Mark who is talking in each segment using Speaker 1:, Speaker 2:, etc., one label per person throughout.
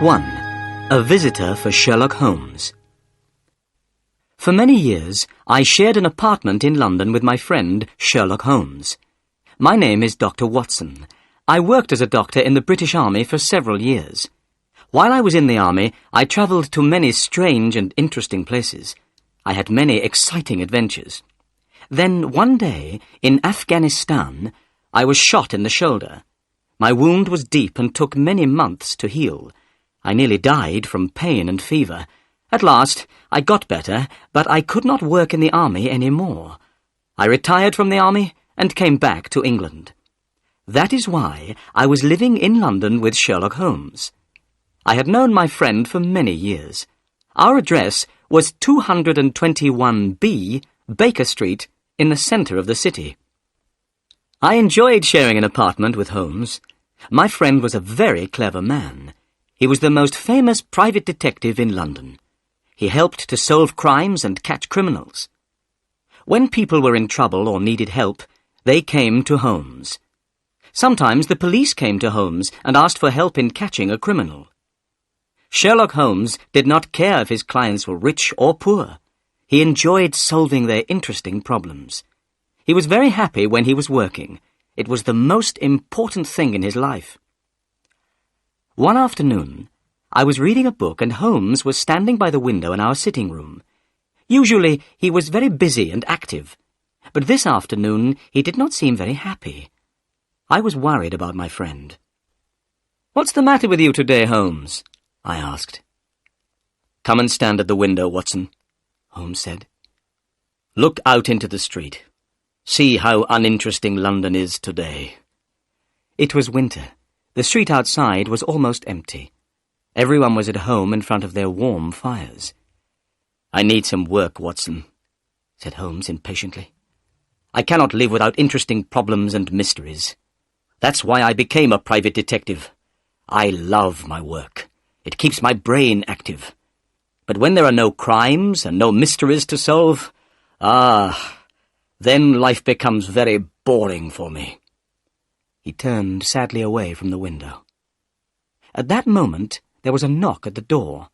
Speaker 1: 1. A visitor for Sherlock Holmes. For many years, I shared an apartment in London with my friend Sherlock Holmes. My name is Dr. Watson. I worked as a doctor in the British Army for several years. While I was in the Army, I travelled to many strange and interesting places. I had many exciting adventures. Then, one day, in Afghanistan, I was shot in the shoulder. My wound was deep and took many months to heal. I nearly died from pain and fever. At last, I got better, but I could not work in the Army any more. I retired from the Army and came back to England. That is why I was living in London with Sherlock Holmes. I had known my friend for many years. Our address was 221B, Baker Street, in the centre of the city. I enjoyed sharing an apartment with Holmes. My friend was a very clever man. He was the most famous private detective in London. He helped to solve crimes and catch criminals. When people were in trouble or needed help, they came to Holmes. Sometimes the police came to Holmes and asked for help in catching a criminal. Sherlock Holmes did not care if his clients were rich or poor. He enjoyed solving their interesting problems. He was very happy when he was working. It was the most important thing in his life. One afternoon, I was reading a book and Holmes was standing by the window in our sitting room. Usually, he was very busy and active, but this afternoon he did not seem very happy. I was worried about my friend. "What's the matter with you today, Holmes?" I asked. "Come and stand at the window, Watson," Holmes said. "Look out into the street. See how uninteresting London is today." It was winter. The street outside was almost empty. Everyone was at home in front of their warm fires. "I need some work, Watson," said Holmes impatiently. "I cannot live without interesting problems and mysteries. That's why I became a private detective. I love my work. It keeps my brain active. But when there are no crimes and no mysteries to solve, then life becomes very boring for me." He turned sadly away from the window. At that moment, there was a knock at the door.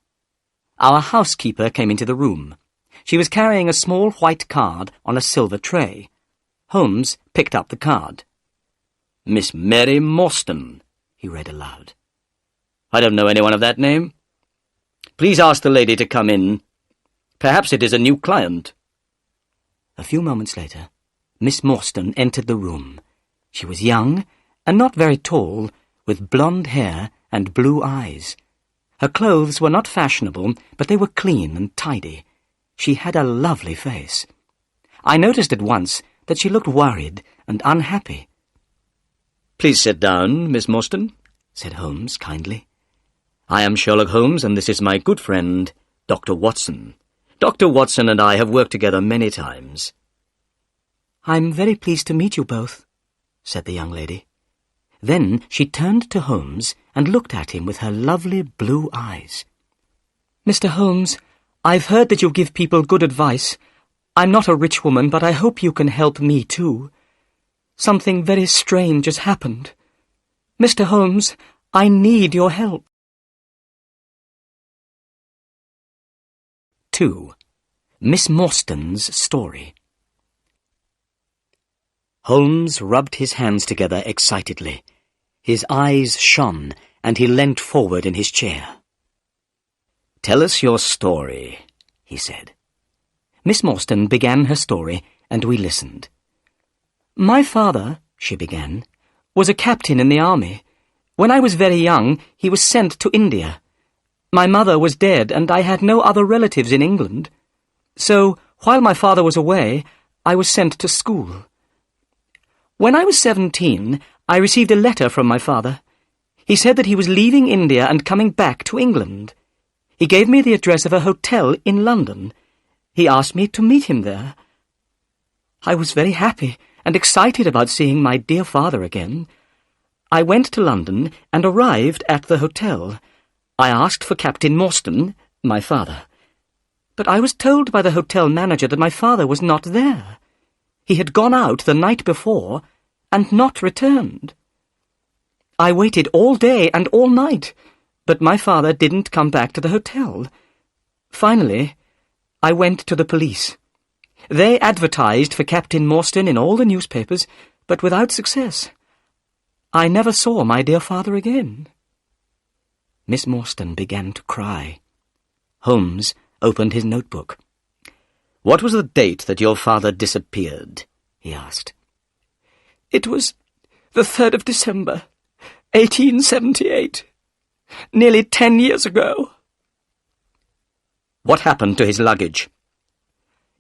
Speaker 1: Our housekeeper came into the room. She was carrying a small white card on a silver tray. Holmes picked up the card. "Miss Mary Morstan," he read aloud. "I don't know anyone of that name. Please ask the lady to come in. Perhaps it is a new client." A few moments later, Miss Morstan entered the room. She was young and not very tall, with blonde hair and blue eyes. Her clothes were not fashionable, but they were clean and tidy. She had a lovely face. I noticed at once that she looked worried and unhappy. "Please sit down, Miss Morstan," said Holmes kindly. "I am Sherlock Holmes, and this is my good friend, Dr. Watson. Dr. Watson and I have worked together many times." "I'm very pleased to meet you both," said the young lady. Then she turned to Holmes and looked at him with her lovely blue eyes. "Mr. Holmes, I've heard that you give people good advice. I'm not a rich woman, but I hope you can help me too. Something very strange has happened. Mr. Holmes, I need your help." 2. Miss Morstan's story. Holmes rubbed his hands together excitedly. His eyes shone, and he leant forward in his chair. "Tell us your story," he said. Miss Morstan began her story, and we listened. "My father," she began, "was a captain in the army. When I was very young, he was sent to India. My mother was dead, and I had no other relatives in England. So, while my father was away, I was sent to school. When I was 17, I received a letter from my father. He said that he was leaving India and coming back to England. He gave me the address of a hotel in London. He asked me to meet him there. I was very happy and excited about seeing my dear father again. I went to London and arrived at the hotel. I asked for Captain Morstan, my father. But I was told by the hotel manager that my father was not there. He had gone out the night before and not returned. I waited all day and all night, but my father didn't come back to the hotel. Finally, I went to the police. They advertised for Captain Morstan in all the newspapers, but without success. I never saw my dear father again." Miss Morstan began to cry. Holmes opened his notebook. "What was the date that your father disappeared?" he asked. "It was the 3rd of December, 1878. Nearly 10 years ago." "What happened to his luggage?"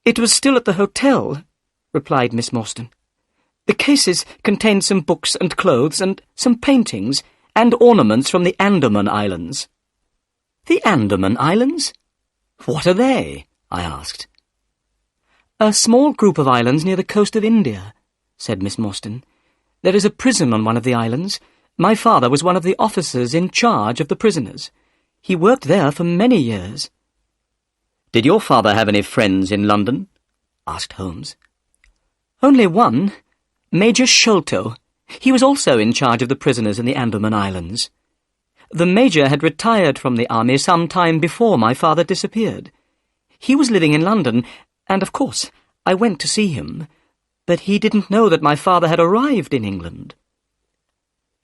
Speaker 1: "It was still at the hotel," replied Miss Morstan. "The cases contained some books and clothes and some paintings and ornaments from the Andaman Islands." "The Andaman Islands? What are they?" I asked. "A small group of islands near the coast of India," said Miss Morstan. "There is a prison on one of the islands. My father was one of the officers in charge of the prisoners. He worked there for many years." "Did your father have any friends in London?" asked Holmes. "Only one, Major Sholto. He was also in charge of the prisoners in the Andaman Islands. The Major had retired from the army some time before my father disappeared. He was living in London, and of course I went to see him, but he didn't know that my father had arrived in England."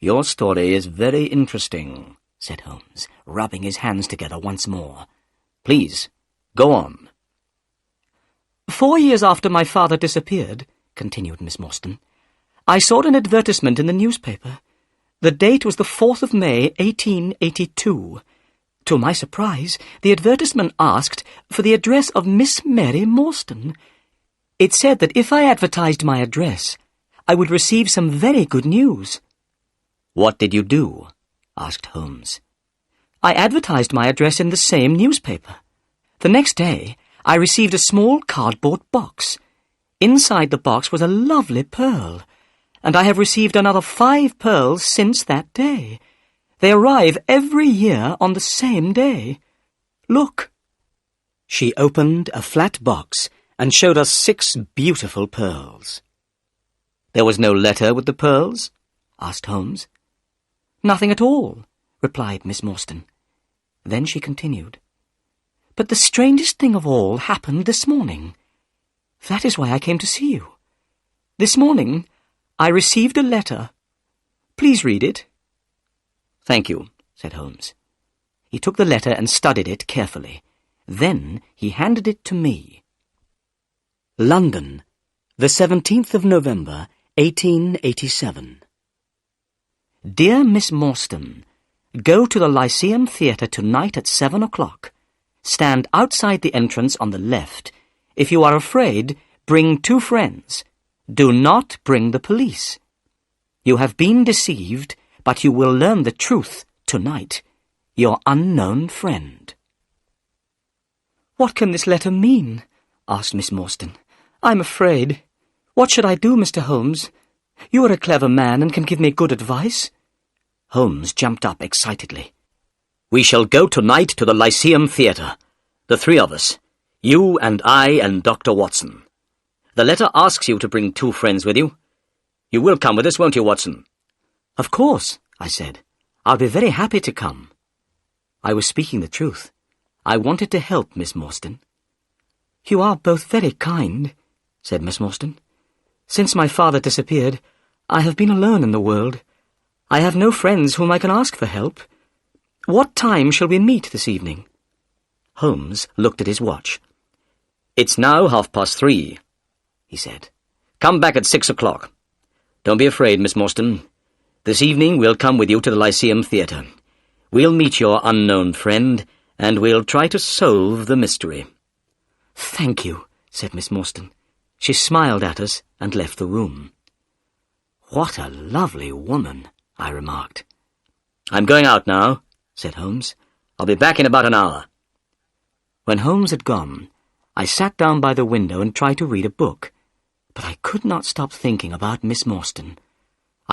Speaker 1: "Your story is very interesting," said Holmes, rubbing his hands together once more. "Please, go on." 4 years after my father disappeared," continued Miss Morstan, "I saw an advertisement in the newspaper. The date was the 4th of May, 1882. To my surprise, the advertisement asked for the address of Miss Mary Morstan. It said that if I advertised my address, I would receive some very good news." "What did you do?" asked Holmes. "I advertised my address in the same newspaper. The next day, I received a small cardboard box. Inside the box was a lovely pearl, and I have received another 5 pearls since that day. They arrive every year on the same day. Look." She opened a flat box and showed us 6 beautiful pearls. "There was no letter with the pearls?" asked Holmes. "Nothing at all," replied Miss Morstan. Then she continued, "But the strangest thing of all happened this morning. That is why I came to see you. This morning I received a letter. Please read it." "Thank you," said Holmes. He took the letter and studied it carefully. Then he handed it to me. London, the 17th of November, 1887. Dear Miss Morstan, go to the Lyceum Theatre tonight at 7 o'clock. Stand outside the entrance on the left. If you are afraid, bring 2 friends. Do not bring the police. You have been deceived, but you will learn the truth tonight. Your unknown friend. "What can this letter mean?" asked Miss Morstan. "I'm afraid. What should I do, Mr. Holmes? You are a clever man and can give me good advice." Holmes jumped up excitedly. "We shall go tonight to the Lyceum Theatre. The 3 of us. You and I and Dr. Watson. The letter asks you to bring 2 friends with you. You will come with us, won't you, Watson?" "Of course," I said. "I'll be very happy to come." I was speaking the truth. I wanted to help Miss Morstan. "You are both very kind," said Miss Morstan. "Since my father disappeared, I have been alone in the world. I have no friends whom I can ask for help. What time shall we meet this evening?" Holmes looked at his watch. "It's now 3:30, he said. "Come back at 6 o'clock. Don't be afraid, Miss Morstan. This evening we'll come with you to the Lyceum Theatre. We'll meet your unknown friend, and we'll try to solve the mystery." "Thank you," said Miss Morstan. She smiled at us and left the room. "What a lovely woman," I remarked. "I'm going out now," said Holmes. "I'll be back in about an hour." When Holmes had gone, I sat down by the window and tried to read a book, but I could not stop thinking about Miss Morstan.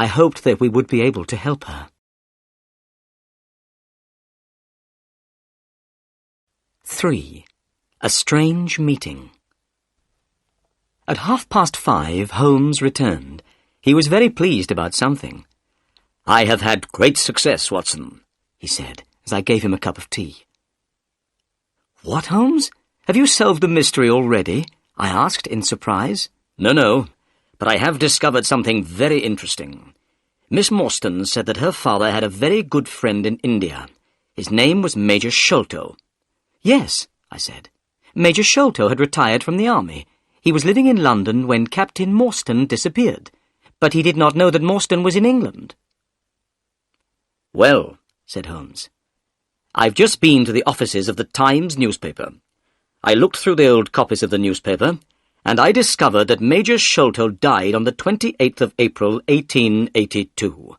Speaker 1: I hoped that we would be able to help her. 3. A Strange Meeting. At 5:30, Holmes returned. He was very pleased about something. "I have had great success, Watson," he said, as I gave him a cup of tea. "What, Holmes? Have you solved the mystery already?" I asked in surprise. No, but I have discovered something very interesting. Miss Morstan said that her father had a very good friend in India. His name was Major Sholto. "Yes," I said. "Major Sholto had retired from the army. He was living in London when Captain Morstan disappeared, but he did not know that Morstan was in England." "Well," said Holmes, "I've just been to the offices of the Times newspaper. I looked through the old copies of the newspaper, and I discovered that Major Sholto died on the 28th of April, 1882.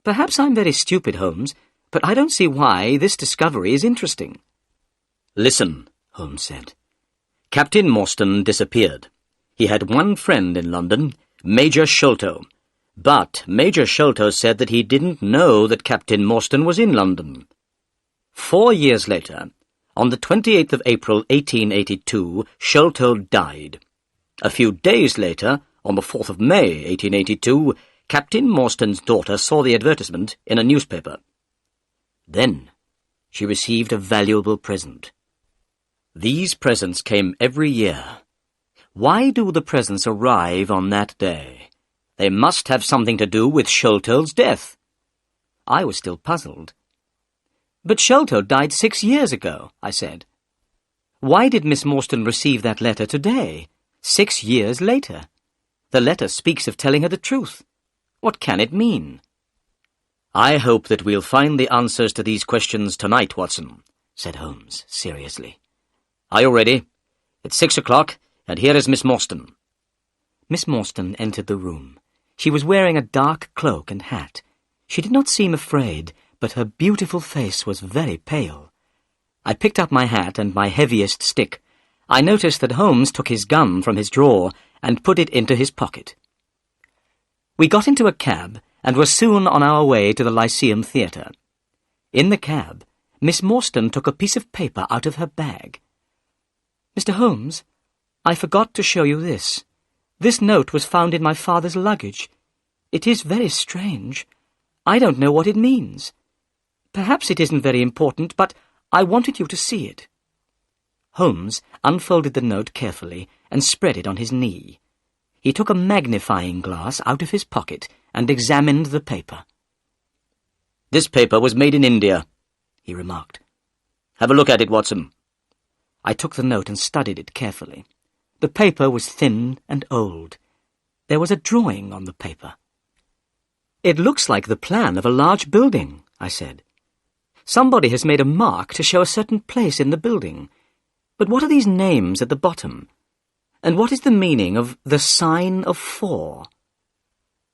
Speaker 1: "Perhaps I'm very stupid, Holmes, but I don't see why this discovery is interesting." "Listen," Holmes said. "Captain Morstan disappeared. He had one friend in London, Major Sholto. But Major Sholto said that he didn't know that Captain Morstan was in London. 4 years later, on the 28th of April, 1882, Sholto died. A few days later, on the 4th of May, 1882, Captain Morstan's daughter saw the advertisement in a newspaper. Then she received a valuable present. These presents came every year. Why do the presents arrive on that day? They must have something to do with Sholto's death." I was still puzzled. "But Sholto died 6 years ago," I said. "Why did Miss Morstan receive that letter today, 6 years later? The letter speaks of telling her the truth. What can it mean?" "I hope that we'll find the answers to these questions tonight, Watson," said Holmes seriously. "Are you ready? It's 6 o'clock, and here is Miss Morstan." Miss Morstan entered the room. She was wearing a dark cloak and hat. She did not seem afraid, but her beautiful face was very pale. I picked up my hat and my heaviest stick. I noticed that Holmes took his gun from his drawer and put it into his pocket. We got into a cab and were soon on our way to the Lyceum Theatre. In the cab, Miss Morstan took a piece of paper out of her bag. "Mr. Holmes, I forgot to show you this. This note was found in my father's luggage. It is very strange. I don't know what it means. Perhaps it isn't very important, but I wanted you to see it." Holmes unfolded the note carefully and spread it on his knee. He took a magnifying glass out of his pocket and examined the paper. "This paper was made in India," he remarked. "Have a look at it, Watson." I took the note and studied it carefully. The paper was thin and old. There was a drawing on the paper. "It looks like the plan of a large building," I said. "Somebody has made a mark to show a certain place in the building. But what are these names at the bottom? And what is the meaning of the sign of 4?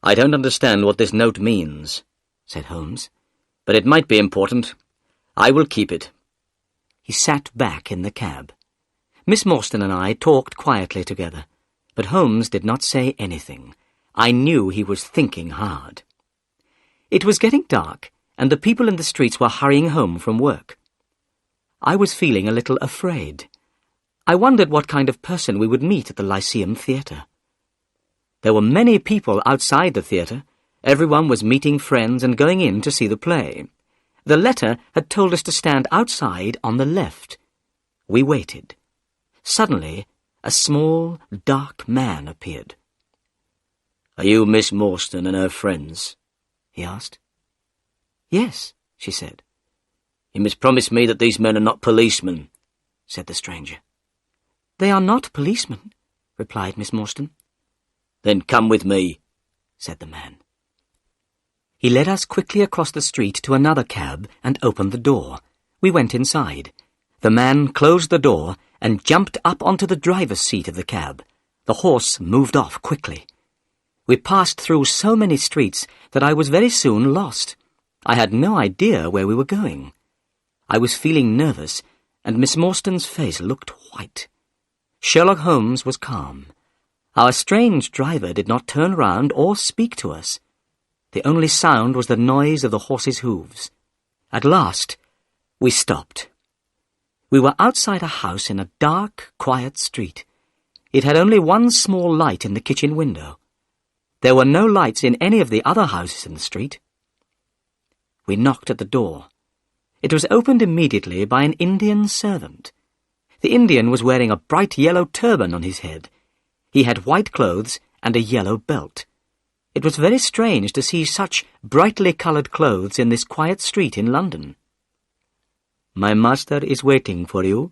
Speaker 1: "I don't understand what this note means," said Holmes, "but it might be important. I will keep it." He sat back in the cab. Miss Morstan and I talked quietly together, but Holmes did not say anything. I knew he was thinking hard. It was getting dark, and the people in the streets were hurrying home from work. I was feeling a little afraid. I wondered what kind of person we would meet at the Lyceum Theatre. There were many people outside the theatre. Everyone was meeting friends and going in to see the play. The letter had told us to stand outside on the left. We waited. Suddenly, a small, dark man appeared. "Are you Miss Morstan and her friends?" he asked. "Yes," she said. "You must promise me that these men are not policemen," said the stranger. "They are not policemen," replied Miss Morstan. "Then come with me," said the man. He led us quickly across the street to another cab and opened the door. We went inside. The man closed the door and jumped up onto the driver's seat of the cab. The horse moved off quickly. We passed through so many streets that I was very soon lost. I had no idea where we were going. I was feeling nervous, and Miss Morstan's face looked white. Sherlock Holmes was calm. Our strange driver did not turn round or speak to us. The only sound was the noise of the horse's hooves. At last, we stopped. We were outside a house in a dark, quiet street. It had only one small light in the kitchen window. There were no lights in any of the other houses in the street. We knocked at the door. It was opened immediately by an Indian servant. The Indian was wearing a bright yellow turban on his head. He had white clothes and a yellow belt. It was very strange to see such brightly coloured clothes in this quiet street in London. "My master is waiting for you,"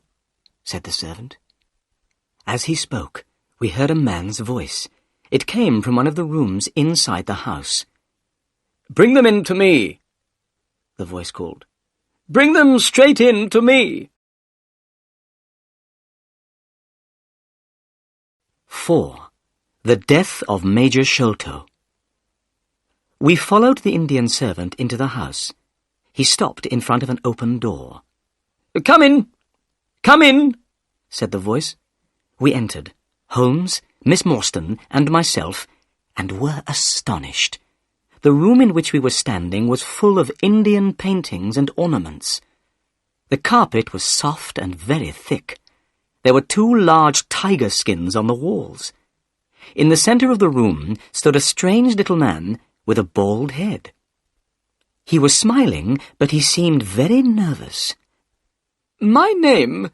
Speaker 1: said the servant. As he spoke, we heard a man's voice. It came from one of the rooms inside the house. "Bring them in to me," the voice called. "Bring them straight in to me." 4. The Death of Major Sholto. We followed the Indian servant into the house. He stopped in front of an open door. "Come in! Come in!" said the voice. We entered, Holmes, Miss Morstan, and myself, and were astonished. The room in which we were standing was full of Indian paintings and ornaments. The carpet was soft and very thick. There were 2 large tiger skins on the walls. In the centre of the room stood a strange little man with a bald head. He was smiling, but he seemed very nervous. "My name,"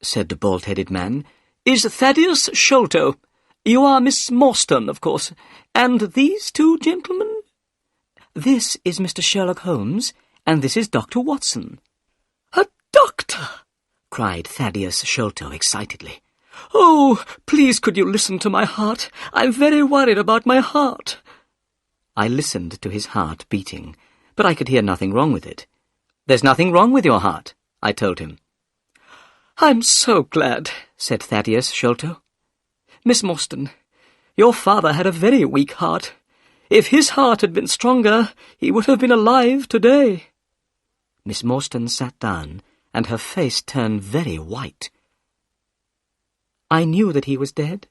Speaker 1: said the bald-headed man, "is Thaddeus Sholto. You are Miss Morstan, of course. And these 2 gentlemen?" "This is Mr. Sherlock Holmes, and this is Dr. Watson." "A doctor!" cried Thaddeus Sholto excitedly. "Oh, please could you listen to my heart? I'm very worried about my heart." I listened to his heart beating, but I could hear nothing wrong with it. "There's nothing wrong with your heart," I told him. "I'm so glad," said Thaddeus Sholto. "Miss Morstan, your father had a very weak heart. If his heart had been stronger, he would have been alive today." Miss Morstan sat down, and her face turned very white. "I knew that he was dead,"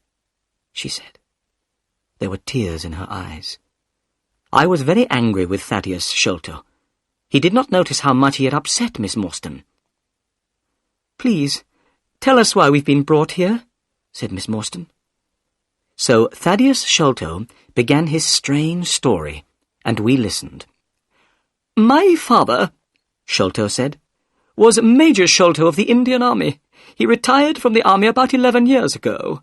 Speaker 1: she said. There were tears in her eyes. I was very angry with Thaddeus Sholto. He did not notice how much he had upset Miss Morstan. "Please, tell us why we've been brought here," said Miss Morstan. So Thaddeus Sholto began his strange story, and we listened. "My father," Sholto said, "was Major Sholto of the Indian Army. He retired from the army about 11 years ago.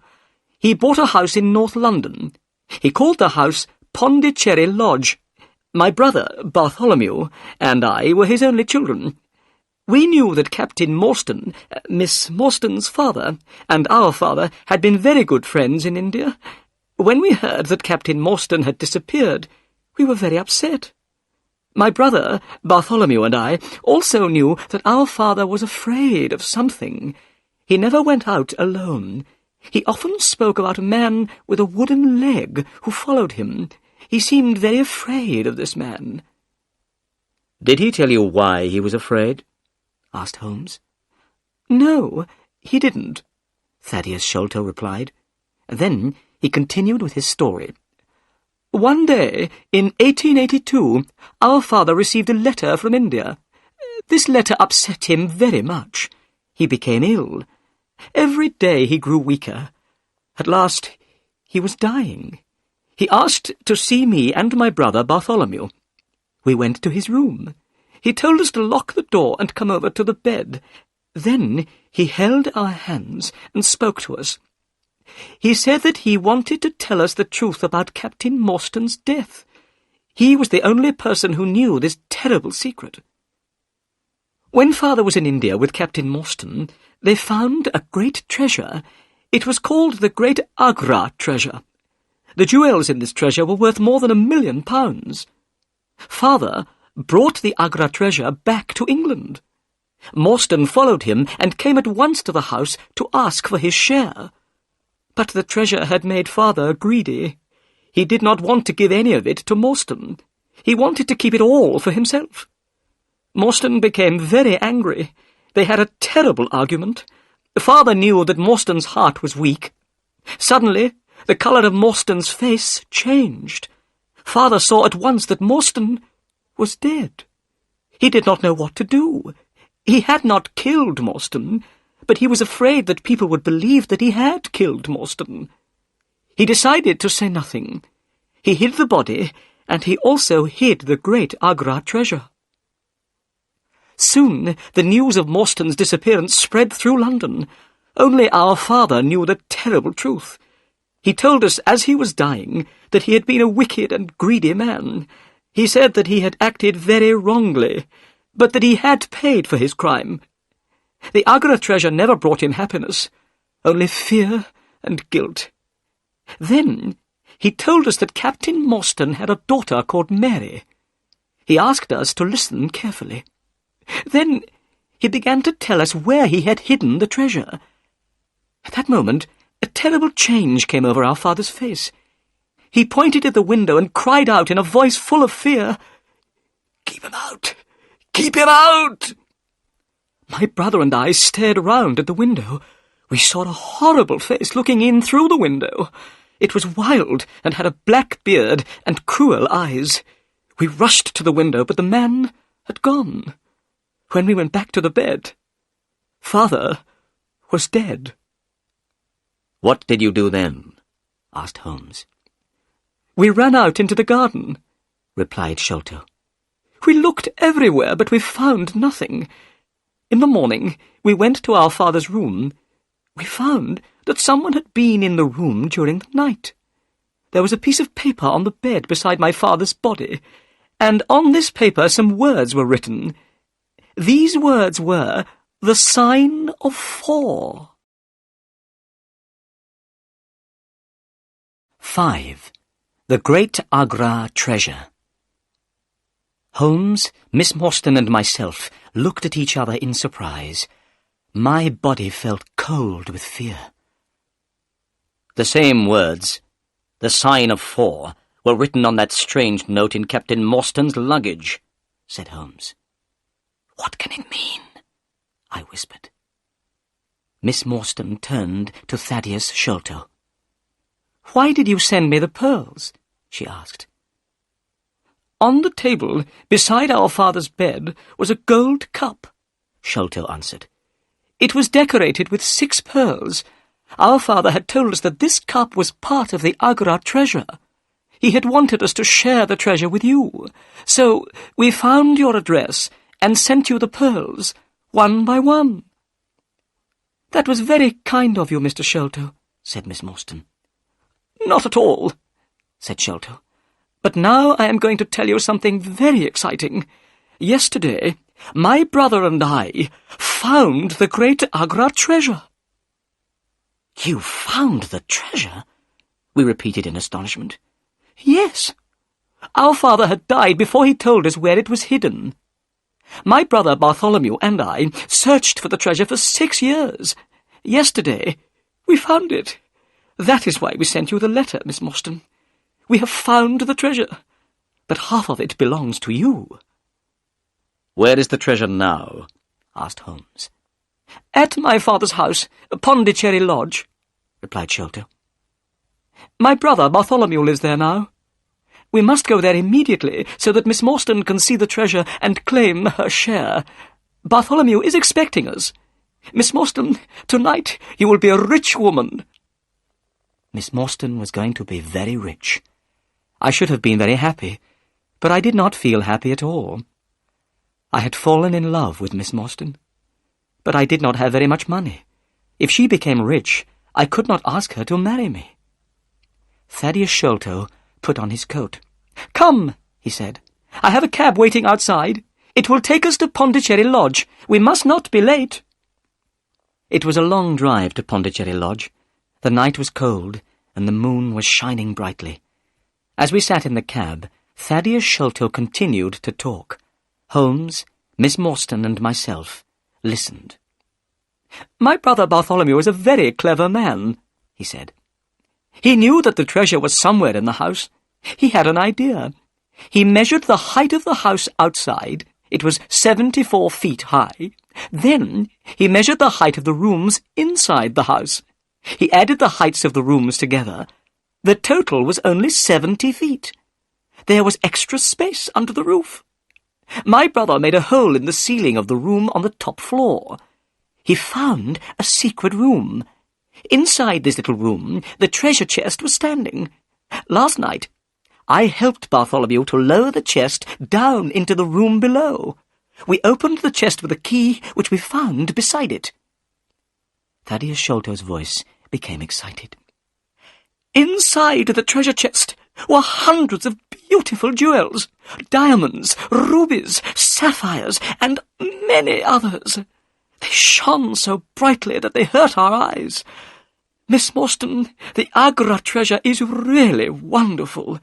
Speaker 1: He bought a house in North London. He called the house Pondicherry Lodge. My brother, Bartholomew, and I were his only children. We knew that Captain Morstan, Miss Morstan's father, and our father had been very good friends in India. When we heard that Captain Morstan had disappeared, we were very upset. My brother, Bartholomew, and I also knew that our father was afraid of something. He never went out alone. He often spoke about a man with a wooden leg who followed him. He seemed very afraid of this man." "Did he tell you why he was afraid?" asked Holmes. "No, he didn't," Thaddeus Sholto replied. Then he continued with his story. "One day, in 1882, our father received a letter from India. This letter upset him very much. He became ill. Every day he grew weaker. At last, he was dying. He asked to see me and my brother Bartholomew. We went to his room. He told us to lock the door and come over to the bed. Then he held our hands and spoke to us. He said that he wanted to tell us the truth about Captain Morstan's death. He was the only person who knew this terrible secret. When father was in India with Captain Morstan, they found a great treasure. It was called the Great Agra Treasure. The jewels in this treasure were worth more than £1 million. Father brought the Agra treasure back to England. Morstan followed him and came at once to the house to ask for his share. But the treasure had made father greedy. He did not want to give any of it to Morstan. He wanted to keep it all for himself. Morstan became very angry. They had a terrible argument. Father knew that Morstan's heart was weak. Suddenly, the colour of Morstan's face changed. Father saw at once that Morstan was dead. He did not know what to do. He had not killed Morstan, but he was afraid that people would believe that he had killed Morstan. He decided to say nothing. He hid the body, and he also hid the great Agra treasure. Soon the news of Morstan's disappearance spread through London. Only our father knew the terrible truth. He told us as he was dying that he had been a wicked and greedy man. He said that he had acted very wrongly, but that he had paid for his crime. The Agra treasure never brought him happiness, only fear and guilt. Then he told us that Captain Morstan had a daughter called Mary. He asked us to listen carefully. Then he began to tell us where he had hidden the treasure. At that moment, a terrible change came over our father's face. He pointed at the window and cried out in a voice full of fear, "Keep him out! Keep him out!" My brother and I stared round at the window. We saw a horrible face looking in through the window. It was wild and had a black beard and cruel eyes. We rushed to the window, but the man had gone. When we went back to the bed, Father was dead.
Speaker 2: "What did you do then?" asked Holmes.
Speaker 1: "We ran out into the garden," replied Sholto. "We looked everywhere, but we found nothing. In the morning, we went to our father's room. We found that someone had been in the room during the night. There was a piece of paper on the bed beside my father's body, and on this paper some words were written. These words were, 'The sign of 4.
Speaker 2: 5. The Great Agra Treasure.
Speaker 1: Holmes, Miss Morstan and myself looked at each other in surprise. My body felt cold with fear.
Speaker 2: "The same words, 'The sign of 4, were written on that strange note in Captain Morstan's luggage," said Holmes.
Speaker 1: "What can it mean?" I whispered. Miss Morstan turned to Thaddeus Sholto. "Why did you send me the pearls?" she asked. "On the table, beside our father's bed, was a gold cup," Sholto answered. "It was decorated with 6 pearls. Our father had told us that this cup was part of the Agra treasure. He had wanted us to share the treasure with you. So we found your address and sent you the pearls, one by one." "That was very kind of you, Mr. Sholto," said Miss Morstan. "Not at all," said Sholto. "But now I am going to tell you something very exciting. Yesterday, my brother and I found the great Agra treasure."
Speaker 2: "You found the treasure?" we repeated in astonishment.
Speaker 1: "Yes. Our father had died before he told us where it was hidden. My brother Bartholomew and I searched for the treasure for 6 years. Yesterday, we found it. That is why we sent you the letter, Miss Morstan. We have found the treasure, but half of it belongs to you."
Speaker 2: "Where is the treasure now?" asked Holmes.
Speaker 1: "At my father's house, Pondicherry Lodge," replied Sholto. "My brother Bartholomew lives there now. We must go there immediately so that Miss Morstan can see the treasure and claim her share. Bartholomew is expecting us. Miss Morstan, tonight you will be a rich woman." Miss Morstan was going to be very rich. I should have been very happy, but I did not feel happy at all. I had fallen in love with Miss Morstan, but I did not have very much money. If she became rich, I could not ask her to marry me. Thaddeus Sholto put on his coat. "Come," he said. "I have a cab waiting outside. It will take us to Pondicherry Lodge. We must not be late." It was a long drive to Pondicherry Lodge. The night was cold, and the moon was shining brightly. As we sat in the cab, Thaddeus Sholto continued to talk. Holmes, Miss Morstan, and myself listened. "My brother Bartholomew is a very clever man," he said. "He knew that the treasure was somewhere in the house. He had an idea. He measured the height of the house outside. It was 74 feet high. Then he measured the height of the rooms inside the house. He added the heights of the rooms together. The total was only 70 feet. There was extra space under the roof. My brother made a hole in the ceiling of the room on the top floor. He found a secret room. Inside this little room, the treasure chest was standing. Last night, I helped Bartholomew to lower the chest down into the room below. We opened the chest with a key which we found beside it. Thaddeus Sholto's voice became excited. Inside the treasure chest were hundreds of beautiful jewels, diamonds, rubies, sapphires, and many others. They shone so brightly that they hurt our eyes. Miss Morstan, the Agra treasure is really wonderful.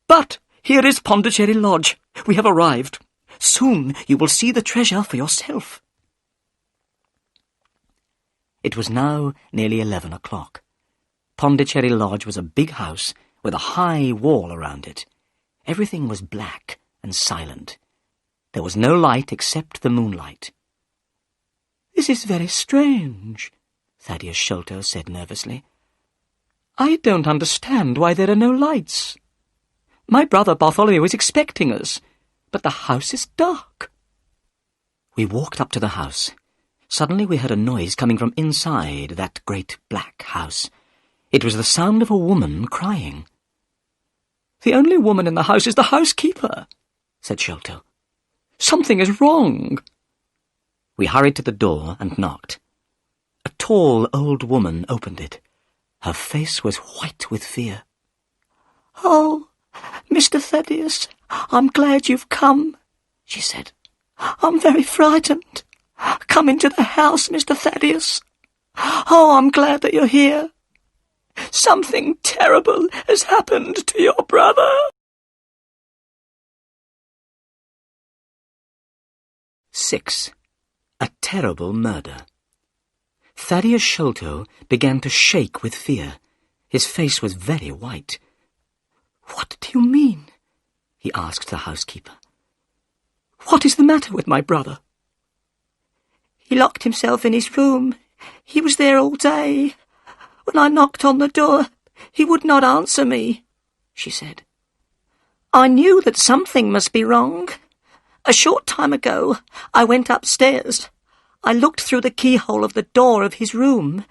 Speaker 1: But here is Pondicherry Lodge. We have arrived. Soon you will see the treasure for yourself. It was now nearly 11 o'clock. Pondicherry Lodge was a big house with a high wall around it. Everything was black and silent. There was no light except the moonlight. "This is very strange," Thaddeus Sholto said nervously. "I don't understand why there are no lights. My brother Bartholomew is expecting us, but the house is dark." We walked up to the house. Suddenly we heard a noise coming from inside that great black house. It was the sound of a woman crying. "The only woman in the house is the housekeeper," said Sholto. "Something is wrong." We hurried to the door and knocked. A tall old woman opened it. Her face was white with fear. "Oh, Mr. Thaddeus, I'm glad you've come," she said. "I'm very frightened. Come into the house, Mr. Thaddeus. Oh, I'm glad that you're here. Something terrible has happened to your brother." 6. A terrible murder. Thaddeus Sholto began to shake with fear. His face was very white. "What do you mean?" he asked the housekeeper. "What is the matter with my brother?" "He locked himself in his room. He was there all day. When I knocked on the door, he would not answer me," she said. "I knew that something must be wrong. A short time ago, I went upstairs. I looked through the keyhole of the door of his room.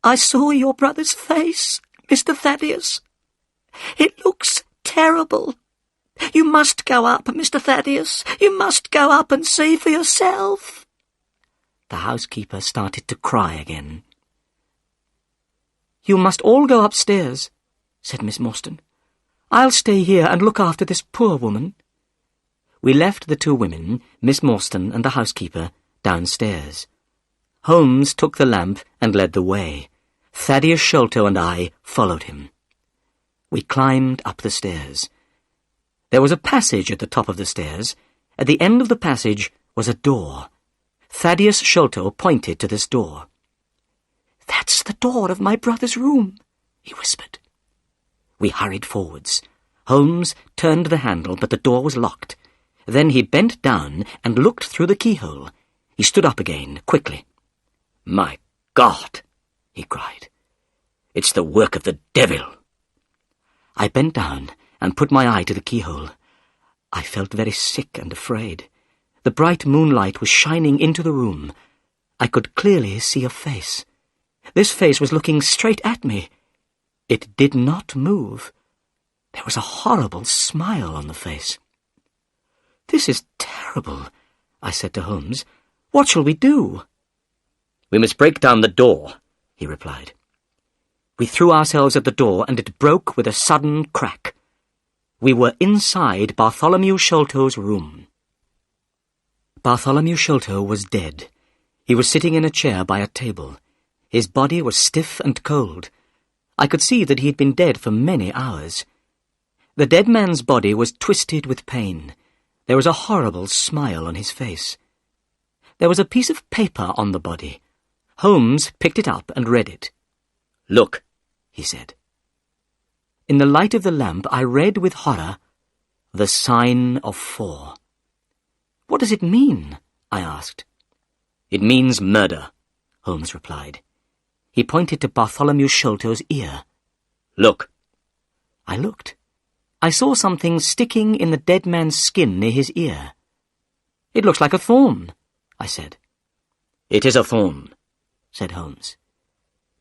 Speaker 1: I saw your brother's face, Mr. Thaddeus. It looks terrible. You must go up, Mr. Thaddeus. You must go up and see for yourself." The housekeeper started to cry again. "You must all go upstairs," said Miss Morstan. "I'll stay here and look after this poor woman." We left the two women, Miss Morstan and the housekeeper, downstairs. Holmes took the lamp and led the way. Thaddeus Sholto and I followed him. We climbed up the stairs. There was a passage at the top of the stairs. At the end of the passage was a door. Thaddeus Sholto pointed to this door. "That's the door of my brother's room," he whispered. We hurried forwards. Holmes turned the handle, but the door was locked. Then he bent down and looked through the keyhole. He stood up again, quickly. "My God!" he cried. "It's the work of the devil." I bent down and put my eye to the keyhole. I felt very sick and afraid. The bright moonlight was shining into the room. I could clearly see a face. This face was looking straight at me. It did not move. There was a horrible smile on the face. "This is terrible," I said to Holmes. "What shall we do?"
Speaker 2: "We must break down the door," he replied.
Speaker 1: We threw ourselves at the door, and it broke with a sudden crack. We were inside Bartholomew Sholto's room. Bartholomew Sholto was dead. He was sitting in a chair by a table. His body was stiff and cold. I could see that he had been dead for many hours. The dead man's body was twisted with pain. There was a horrible smile on his face. There was a piece of paper on the body. Holmes picked it up and read it.
Speaker 2: "Look," he said.
Speaker 1: In the light of the lamp, I read with horror, "The sign of 4." "What does it mean?" I asked.
Speaker 2: "It means murder,"
Speaker 1: Holmes replied. He pointed to Bartholomew Sholto's ear.
Speaker 2: "Look."
Speaker 1: I looked. I saw something sticking in the dead man's skin near his ear. "It looks like a thorn," I said.
Speaker 2: "It is a thorn," said Holmes.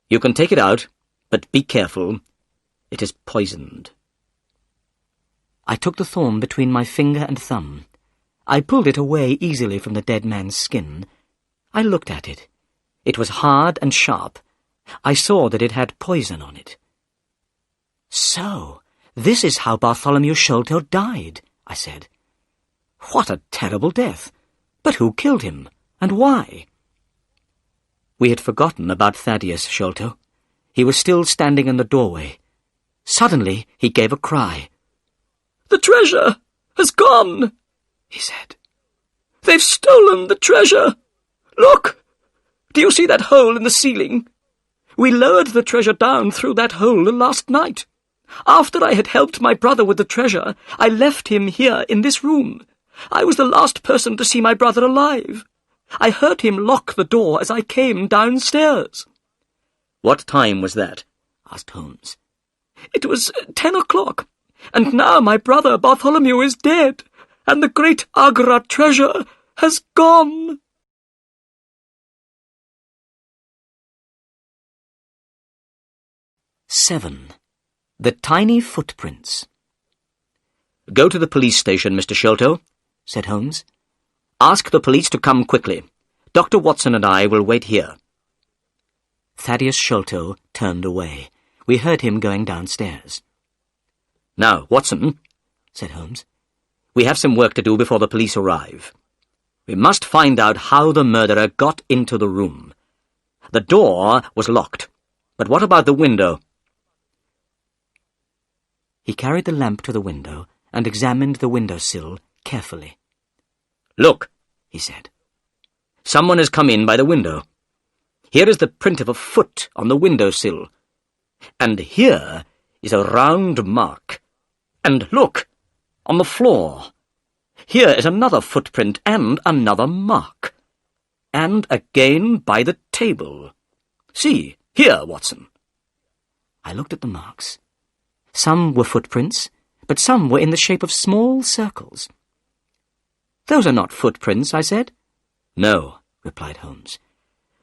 Speaker 2: "You can take it out, but be careful. It is poisoned."
Speaker 1: I took the thorn between my finger and thumb. I pulled it away easily from the dead man's skin. I looked at it. It was hard and sharp. I saw that it had poison on it. "So, this is how Bartholomew Sholto died," I said. "What a terrible death! But who killed him, and why?" We had forgotten about Thaddeus Sholto. He was still standing in the doorway. Suddenly he gave a cry. "The treasure has gone," he said. "They've stolen the treasure. Look! Do you see that hole in the ceiling? We lowered the treasure down through that hole last night. After I had helped my brother with the treasure, I left him here in this room. I was the last person to see my brother alive. I heard him lock the door as I came downstairs."
Speaker 2: "What time was that?" asked Holmes.
Speaker 1: "It was 10 o'clock, and now my brother Bartholomew is dead, and the great Agra treasure has gone." "7. The Tiny Footprints."
Speaker 2: "Go to the police station, Mr. Sholto," said Holmes. "Ask the police to come quickly. Dr. Watson and I will wait here."
Speaker 1: Thaddeus Sholto turned away. We heard him going downstairs.
Speaker 2: "Now, Watson," said Holmes, "we have some work to do before the police arrive. We must find out how the murderer got into the room. The door was locked, but what about the window?"
Speaker 1: He carried the lamp to the window and examined the window-sill carefully.
Speaker 2: "Look," he said. "Someone has come in by the window. Here is the print of a foot on the window-sill. And here is a round mark. And look, on the floor. Here is another footprint and another mark. And again by the table. See, here, Watson."
Speaker 1: I looked at the marks. Some were footprints, but some were in the shape of small circles. "Those are not footprints," I said.
Speaker 2: "No," replied Holmes.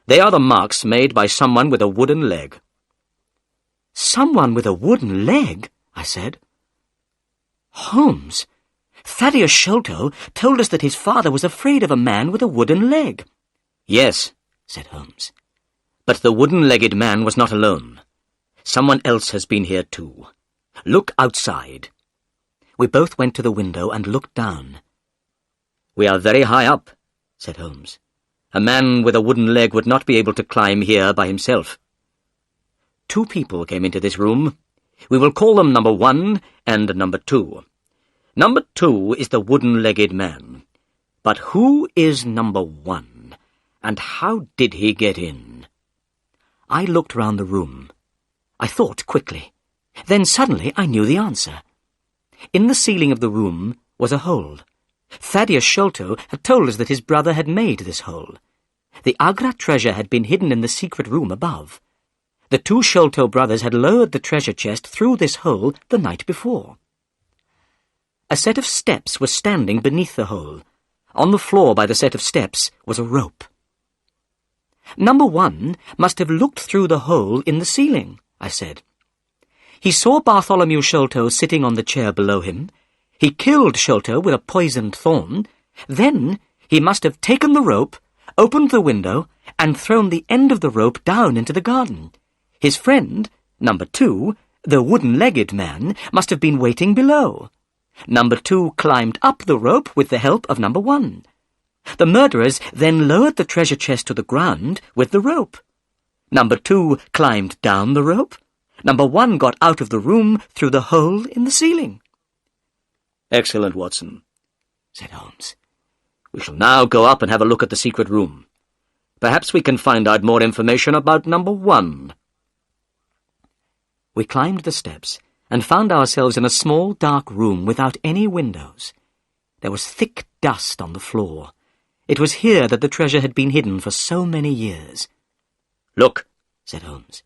Speaker 2: "They are the marks made by someone with a wooden leg."
Speaker 1: "Someone with a wooden leg?" I said. "Holmes, Thaddeus Sholto told us that his father was afraid of a man with a wooden leg."
Speaker 2: "Yes," said Holmes. "But the wooden-legged man was not alone. Someone else has been here too. Look outside."
Speaker 1: We both went to the window and looked down.
Speaker 2: "We are very high up," said Holmes. "A man with a wooden leg would not be able to climb here by himself. 2 people came into this room. We will call them number 1 and number 2. Number 2 is the wooden-legged man. But who is number 1, and how did he get in?"
Speaker 1: I looked round the room. I thought quickly. Then suddenly I knew the answer. In the ceiling of the room was a hole. Thaddeus Sholto had told us that his brother had made this hole. The Agra treasure had been hidden in the secret room above. The 2 Sholto brothers had lowered the treasure chest through this hole the night before. A set of steps was standing beneath the hole. On the floor by the set of steps was a rope. "Number 1 must have looked through the hole in the ceiling," I said. "He saw Bartholomew Sholto sitting on the chair below him. He killed Sholto with a poisoned thorn. Then he must have taken the rope, opened the window, and thrown the end of the rope down into the garden. His friend, number 2, the wooden-legged man, must have been waiting below. Number 2 climbed up the rope with the help of number 1. The murderers then lowered the treasure chest to the ground with the rope. Number 2 climbed down the rope. Number 1 got out of the room through the hole in the ceiling."
Speaker 2: "Excellent, Watson," said Holmes. "We shall now go up and have a look at the secret room. Perhaps we can find out more information about number 1.
Speaker 1: We climbed the steps and found ourselves in a small, dark room without any windows. There was thick dust on the floor. It was here that the treasure had been hidden for so many years.
Speaker 2: "Look," said Holmes.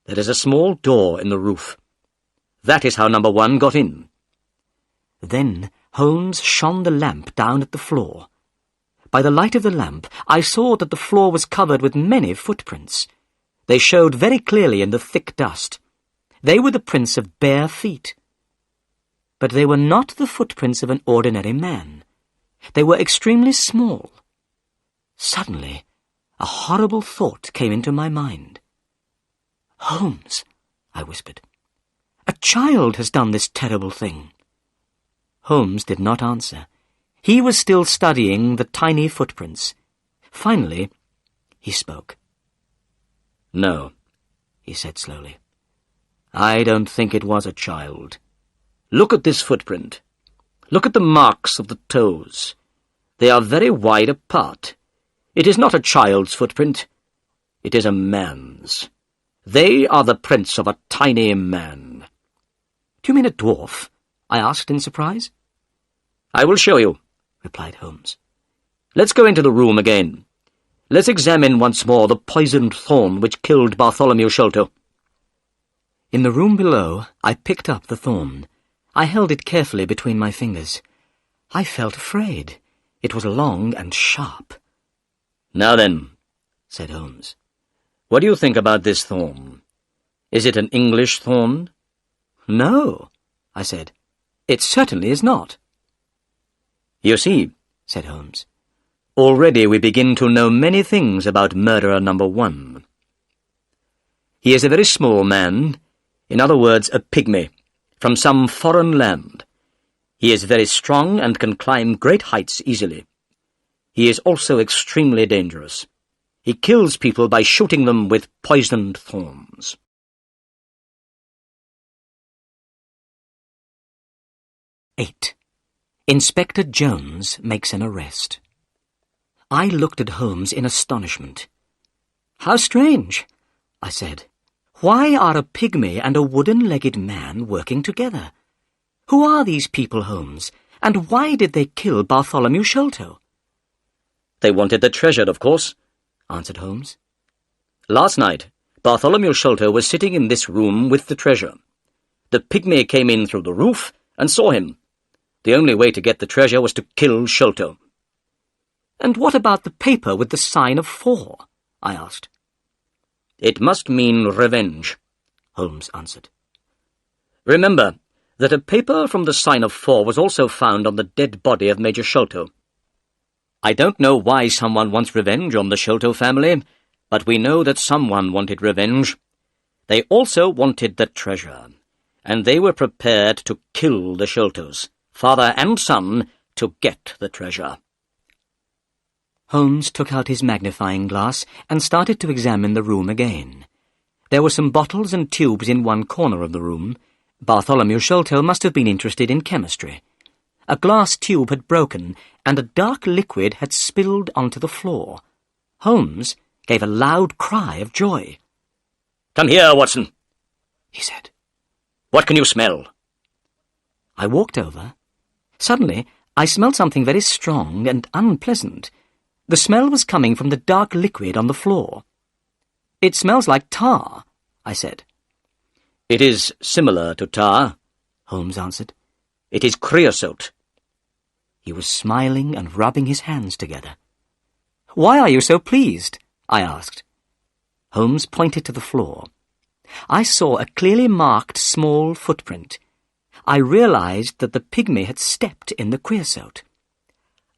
Speaker 2: "There is a small door in the roof. That is how number 1 got in."
Speaker 1: Then Holmes shone the lamp down at the floor. By the light of the lamp, I saw that the floor was covered with many footprints. They showed very clearly in the thick dust. They were the prints of bare feet. But they were not the footprints of an ordinary man. They were extremely small. Suddenly, a horrible thought came into my mind. "Holmes," I whispered, "a child has done this terrible thing." Holmes did not answer. He was still studying the tiny footprints. Finally, he spoke.
Speaker 2: "No," he said slowly. "I don't think it was a child. Look at this footprint. Look at the marks of the toes. They are very wide apart. It is not a child's footprint. It is a man's. They are the prints of a tiny man."
Speaker 1: "Do you mean a dwarf?" I asked in surprise.
Speaker 2: "I will show you," replied Holmes. "Let's go into the room again. Let's examine once more the poisoned thorn which killed Bartholomew Sholto."
Speaker 1: In the room below, I picked up the thorn. I held it carefully between my fingers. I felt afraid. It was long and sharp.
Speaker 2: "Now then," said Holmes, "what do you think about this thorn? Is it an English thorn?"
Speaker 1: "No," I said. "It certainly is not."
Speaker 2: "You see," said Holmes, "already we begin to know many things about murderer number 1. He is a very small man, in other words, a pygmy, from some foreign land. He is very strong and can climb great heights easily. He is also extremely dangerous. He kills people by shooting them with poisoned thorns."
Speaker 1: "8. Inspector Jones makes an arrest." I looked at Holmes in astonishment. "How strange," I said. "Why are a pygmy and a wooden-legged man working together? Who are these people, Holmes, and why did they kill Bartholomew Sholto?"
Speaker 2: "They wanted the treasure, of course," answered Holmes. "Last night, Bartholomew Sholto was sitting in this room with the treasure. The pygmy came in through the roof and saw him. The only way to get the treasure was to kill Sholto."
Speaker 1: "And what about the paper with the sign of 4? I asked.
Speaker 2: "It must mean revenge," Holmes answered. "Remember that a paper from the sign of 4 was also found on the dead body of Major Sholto. I don't know why someone wants revenge on the Sholto family, but we know that someone wanted revenge. They also wanted the treasure, and they were prepared to kill the Sholtos, father and son, to get the treasure."
Speaker 1: Holmes took out his magnifying glass and started to examine the room again. There were some bottles and tubes in one corner of the room. Bartholomew Sholto must have been interested in chemistry. A glass tube had broken, and a dark liquid had spilled onto the floor. Holmes gave a loud cry of joy.
Speaker 2: "Come here, Watson,"
Speaker 1: he said.
Speaker 2: "What can you smell?"
Speaker 1: I walked over. Suddenly, I smelled something very strong and unpleasant. The smell was coming from the dark liquid on the floor. "It smells like tar," I said.
Speaker 2: "It is similar to tar," Holmes answered. "It is creosote."
Speaker 1: He was smiling and rubbing his hands together. "Why are you so pleased?" I asked. Holmes pointed to the floor. I saw a clearly marked small footprint. I realized that the pygmy had stepped in the creosote.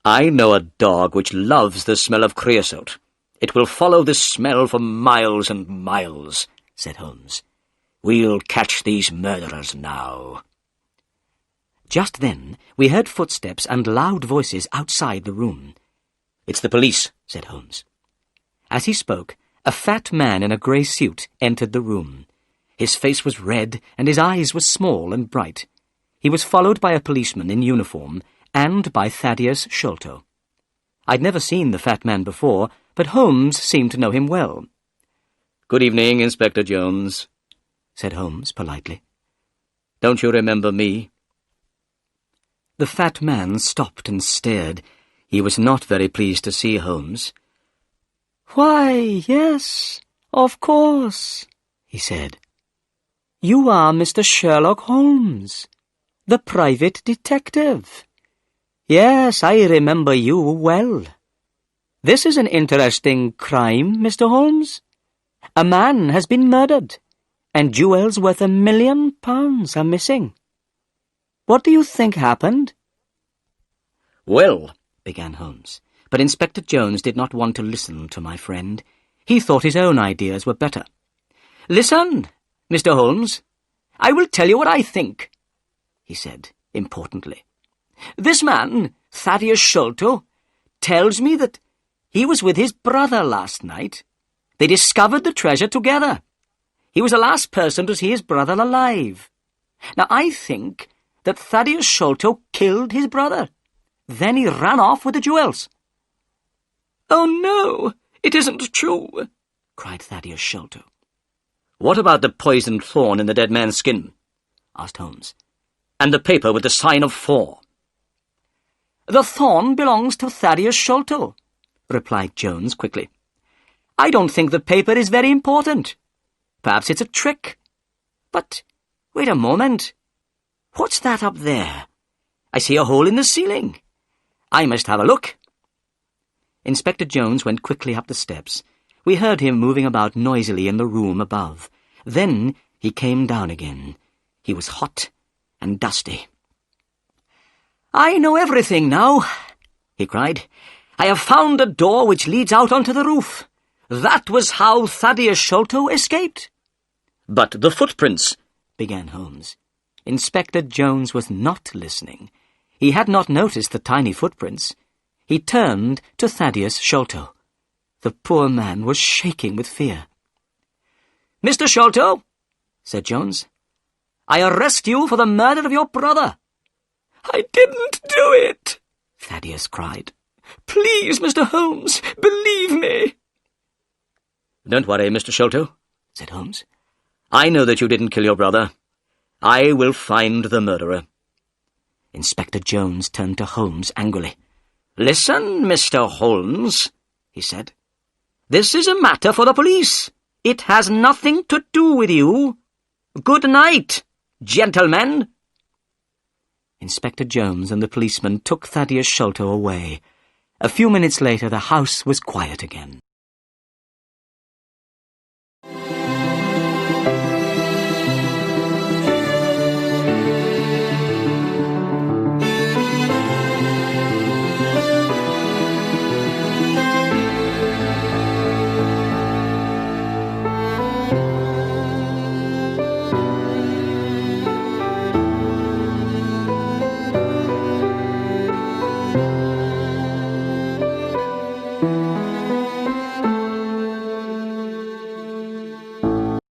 Speaker 2: "I know a dog which loves the smell of creosote. It will follow this smell for miles and miles," said Holmes. "We'll catch these murderers now."
Speaker 1: Just then we heard footsteps and loud voices outside the room.
Speaker 2: "It's the police,"
Speaker 1: said Holmes. As he spoke, a fat man in a grey suit entered the room. His face was red and his eyes were small and bright. He was followed by a policeman in uniform and by Thaddeus Sholto. I'd never seen the fat man before, but Holmes seemed to know him well.
Speaker 2: "Good evening, Inspector Jones,"
Speaker 1: said Holmes politely.
Speaker 2: "Don't you remember me?"
Speaker 1: The fat man stopped and stared. He was not very pleased to see Holmes. "Why, yes, of course," he said. "You are Mr. Sherlock Holmes, the private detective. Yes, I remember you well. This is an interesting crime, Mr. Holmes. A man has been murdered, and jewels worth £1 million are missing. What do you think happened?"
Speaker 2: "Well,
Speaker 1: began Holmes. But Inspector Jones did not want to listen to my friend. He thought his own ideas were better. "Listen, Mr. Holmes. I will tell you what I think," he said importantly. "This man, Thaddeus Sholto, tells me that he was with his brother last night. They discovered the treasure together. He was the last person to see his brother alive. Now, I think that Thaddeus Sholto killed his brother. Then he ran off with the jewels." "Oh, no, it isn't true," cried Thaddeus Sholto.
Speaker 2: "What about the poisoned thorn in the dead man's skin?" asked Holmes. "And the paper with the sign of 4?
Speaker 1: "The thorn belongs to Thaddeus Sholto," replied Jones quickly. "I don't think the paper is very important. Perhaps it's a trick. But wait a moment. What's that up there? I see a hole in the ceiling. I must have a look." Inspector Jones went quickly up the steps. We heard him moving about noisily in the room above. Then he came down again. He was hot and dusty. "I know everything now," he cried. "I have found a door which leads out onto the roof. That was how Thaddeus Sholto escaped."
Speaker 2: "But the footprints,"
Speaker 1: began Holmes. Inspector Jones was not listening. He had not noticed the tiny footprints. He turned to Thaddeus Sholto. The poor man was shaking with fear. "Mr. Sholto," said Jones, "I arrest you for the murder of your brother." "I didn't do it," Thaddeus cried. "Please, Mr. Holmes, believe me."
Speaker 2: "Don't worry, Mr. Sholto,"
Speaker 1: said Holmes.
Speaker 2: "I know that you didn't kill your brother. I will find the murderer."
Speaker 1: Inspector Jones turned to Holmes angrily.
Speaker 2: "Listen, Mr. Holmes," he said. "This is a matter for the police. It has nothing to do with you. Good night, gentlemen."
Speaker 1: Inspector Jones and the policeman took Thaddeus Sholto away. A few minutes later the house was quiet again.